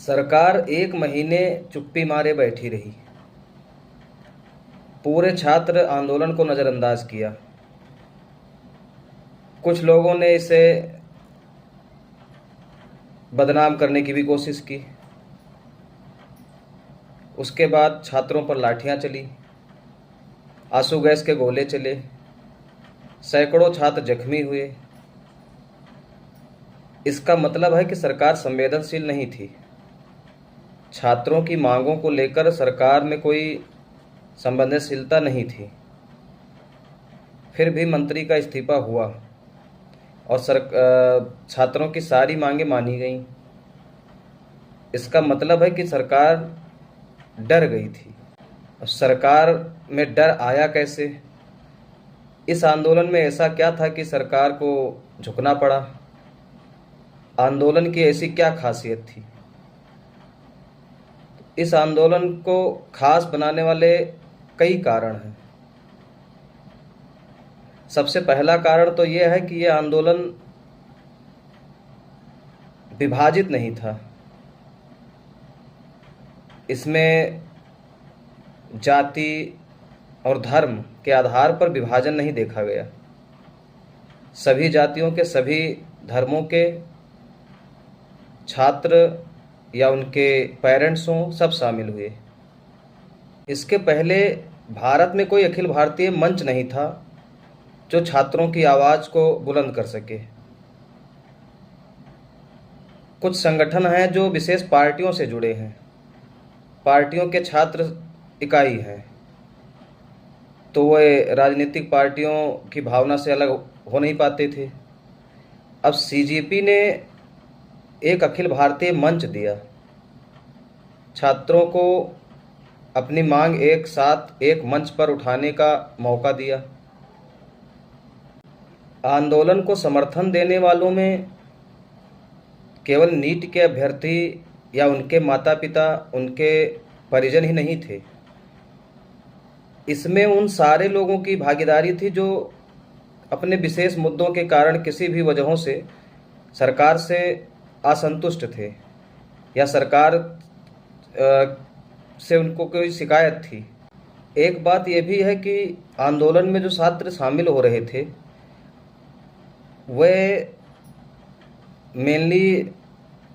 सरकार 1 महीने चुप्पी मारे बैठी रही। पूरे छात्र आंदोलन को नज़रअंदाज किया। कुछ लोगों ने इसे बदनाम करने की भी कोशिश की। उसके बाद छात्रों पर लाठियां चली, आंसू गैस के गोले चले, सैकड़ों छात्र जख्मी हुए। इसका मतलब है कि सरकार संवेदनशील नहीं थी। छात्रों की मांगों को लेकर सरकार में कोई संवेदनशीलता नहीं थी। फिर भी मंत्री का इस्तीफा हुआ और छात्रों की सारी मांगें मानी गईं। इसका मतलब है कि सरकार डर गई थी। अब सरकार में डर आया कैसे? इस आंदोलन में ऐसा क्या था कि सरकार को झुकना पड़ा? आंदोलन की ऐसी क्या खासियत थी? इस आंदोलन को खास बनाने वाले कई कारण हैं। सबसे पहला कारण तो यह है कि यह आंदोलन विभाजित नहीं था। इसमें जाति और धर्म के आधार पर विभाजन नहीं देखा गया। सभी जातियों के, सभी धर्मों के छात्र या उनके पेरेंट्स हों, सब शामिल हुए। इसके पहले भारत में कोई अखिल भारतीय मंच नहीं था जो छात्रों की आवाज़ को बुलंद कर सके। कुछ संगठन हैं जो विशेष पार्टियों से जुड़े हैं, पार्टियों के छात्र इकाई हैं, तो वे राजनीतिक पार्टियों की भावना से अलग हो नहीं पाते थे। अब सीजेपी ने एक अखिल भारतीय मंच दिया, छात्रों को अपनी मांग एक साथ एक मंच पर उठाने का मौका दिया। आंदोलन को समर्थन देने वालों में केवल नीट के अभ्यर्थी या उनके माता पिता, उनके परिजन ही नहीं थे। इसमें उन सारे लोगों की भागीदारी थी जो अपने विशेष मुद्दों के कारण किसी भी वजहों से सरकार से असंतुष्ट थे या सरकार से उनको कोई शिकायत थी। एक बात यह भी है कि आंदोलन में जो छात्र शामिल हो रहे थे वे मेनली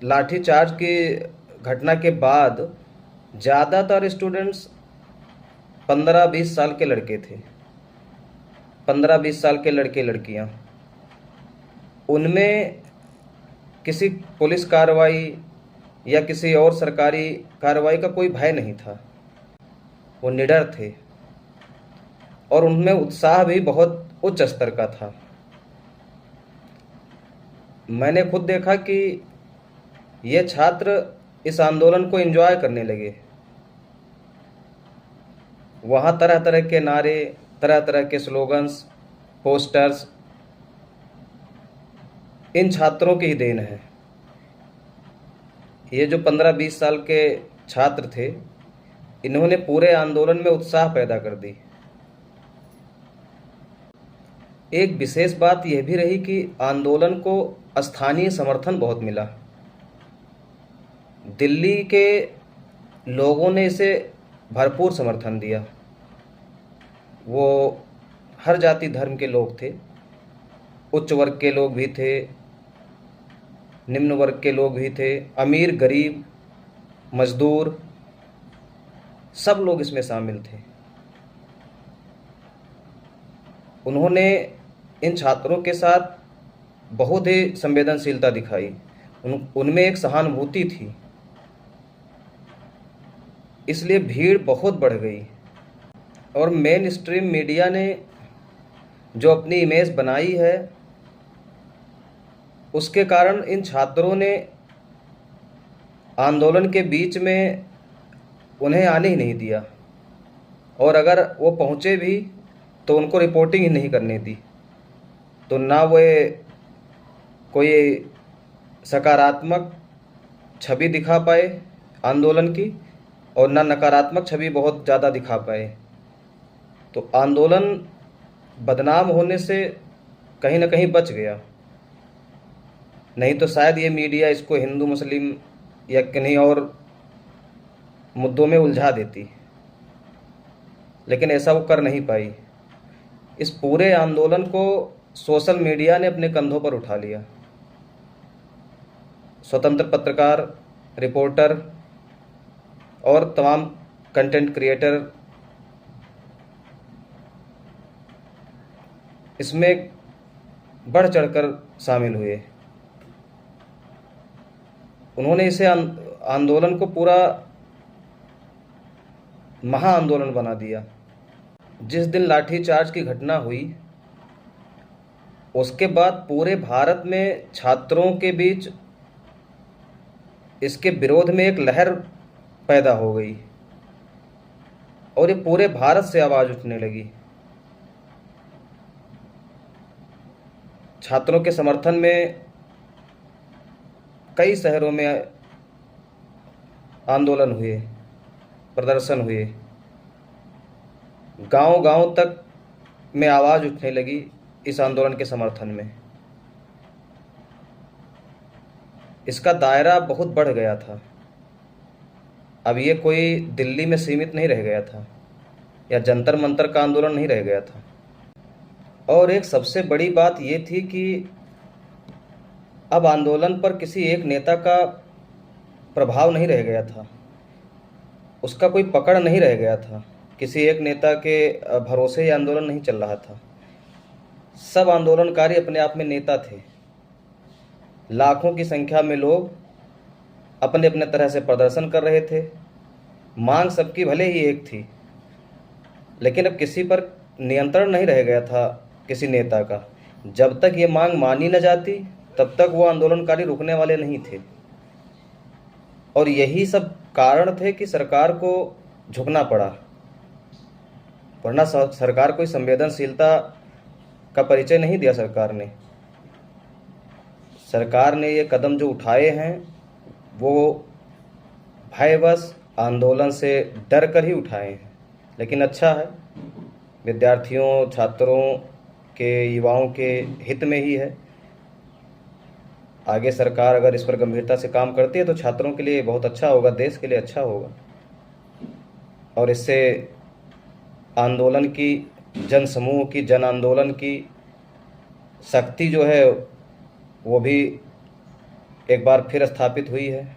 लाठीचार्ज की घटना के बाद ज़्यादातर स्टूडेंट्स 15-20 साल के लड़के थे, 15-20 साल के लड़के लड़कियां। उनमें किसी पुलिस कार्रवाई या किसी और सरकारी कार्रवाई का कोई भय नहीं था। वो निडर थे और उनमें उत्साह भी बहुत उच्च स्तर का था। मैंने खुद देखा कि ये छात्र इस आंदोलन को एंजॉय करने लगे। वहाँ तरह तरह के नारे, तरह तरह के स्लोगन्स, पोस्टर्स इन छात्रों की ही देन है। ये जो 15-20 साल के छात्र थे, इन्होंने पूरे आंदोलन में उत्साह पैदा कर दी। एक विशेष बात यह भी रही कि आंदोलन को स्थानीय समर्थन बहुत मिला। दिल्ली के लोगों ने इसे भरपूर समर्थन दिया। वो हर जाति धर्म के लोग थे, उच्च वर्ग के लोग भी थे, निम्न वर्ग के लोग भी थे, अमीर गरीब मजदूर सब लोग इसमें शामिल थे। उन्होंने इन छात्रों के साथ बहुत ही संवेदनशीलता दिखाई। उनमें एक सहानुभूति थी, इसलिए भीड़ बहुत बढ़ गई। और मेन स्ट्रीम मीडिया ने जो अपनी इमेज बनाई है उसके कारण इन छात्रों ने आंदोलन के बीच में उन्हें आने ही नहीं दिया, और अगर वो पहुँचे भी तो उनको रिपोर्टिंग ही नहीं करने दी। तो ना वे कोई सकारात्मक छवि दिखा पाए आंदोलन की और ना नकारात्मक छवि बहुत ज़्यादा दिखा पाए। तो आंदोलन बदनाम होने से कहीं ना कहीं बच गया। नहीं तो शायद ये मीडिया इसको हिंदू मुस्लिम या किन्हीं और मुद्दों में उलझा देती, लेकिन ऐसा वो कर नहीं पाई। इस पूरे आंदोलन को सोशल मीडिया ने अपने कंधों पर उठा लिया। स्वतंत्र पत्रकार, रिपोर्टर और तमाम कंटेंट क्रिएटर इसमें बढ़ चढ़कर शामिल हुए। उन्होंने इसे आंदोलन को पूरा महा आंदोलन बना दिया। जिस दिन लाठीचार्ज की घटना हुई उसके बाद पूरे भारत में छात्रों के बीच इसके विरोध में एक लहर पैदा हो गई और ये पूरे भारत से आवाज उठने लगी। छात्रों के समर्थन में कई शहरों में आंदोलन हुए, प्रदर्शन हुए, गांव-गांव तक में आवाज उठने लगी इस आंदोलन के समर्थन में। इसका दायरा बहुत बढ़ गया था। अब ये कोई दिल्ली में सीमित नहीं रह गया था या जंतर मंतर का आंदोलन नहीं रह गया था। और एक सबसे बड़ी बात ये थी कि अब आंदोलन पर किसी एक नेता का प्रभाव नहीं रह गया था, उसका कोई पकड़ नहीं रह गया था। किसी एक नेता के भरोसे ये आंदोलन नहीं चल रहा था। सब आंदोलनकारी अपने आप में नेता थे। लाखों की संख्या में लोग अपने अपने तरह से प्रदर्शन कर रहे थे। मांग सबकी भले ही एक थी, लेकिन अब किसी पर नियंत्रण नहीं रह गया था किसी नेता का। जब तक ये मांग मानी न जाती तब तक वो आंदोलनकारी रुकने वाले नहीं थे। और यही सब कारण थे कि सरकार को झुकना पड़ा, वरना सरकार कोई संवेदनशीलता का परिचय नहीं दिया। सरकार ने ये कदम जो उठाए हैं वो भयवश आंदोलन से डर कर ही उठाए हैं। लेकिन अच्छा है, विद्यार्थियों, छात्रों के, युवाओं के हित में ही है। आगे सरकार अगर इस पर गंभीरता से काम करती है तो छात्रों के लिए बहुत अच्छा होगा, देश के लिए अच्छा होगा। और इससे आंदोलन की, जन समूह की, जन आंदोलन की शक्ति जो है वो भी एक बार फिर स्थापित हुई है।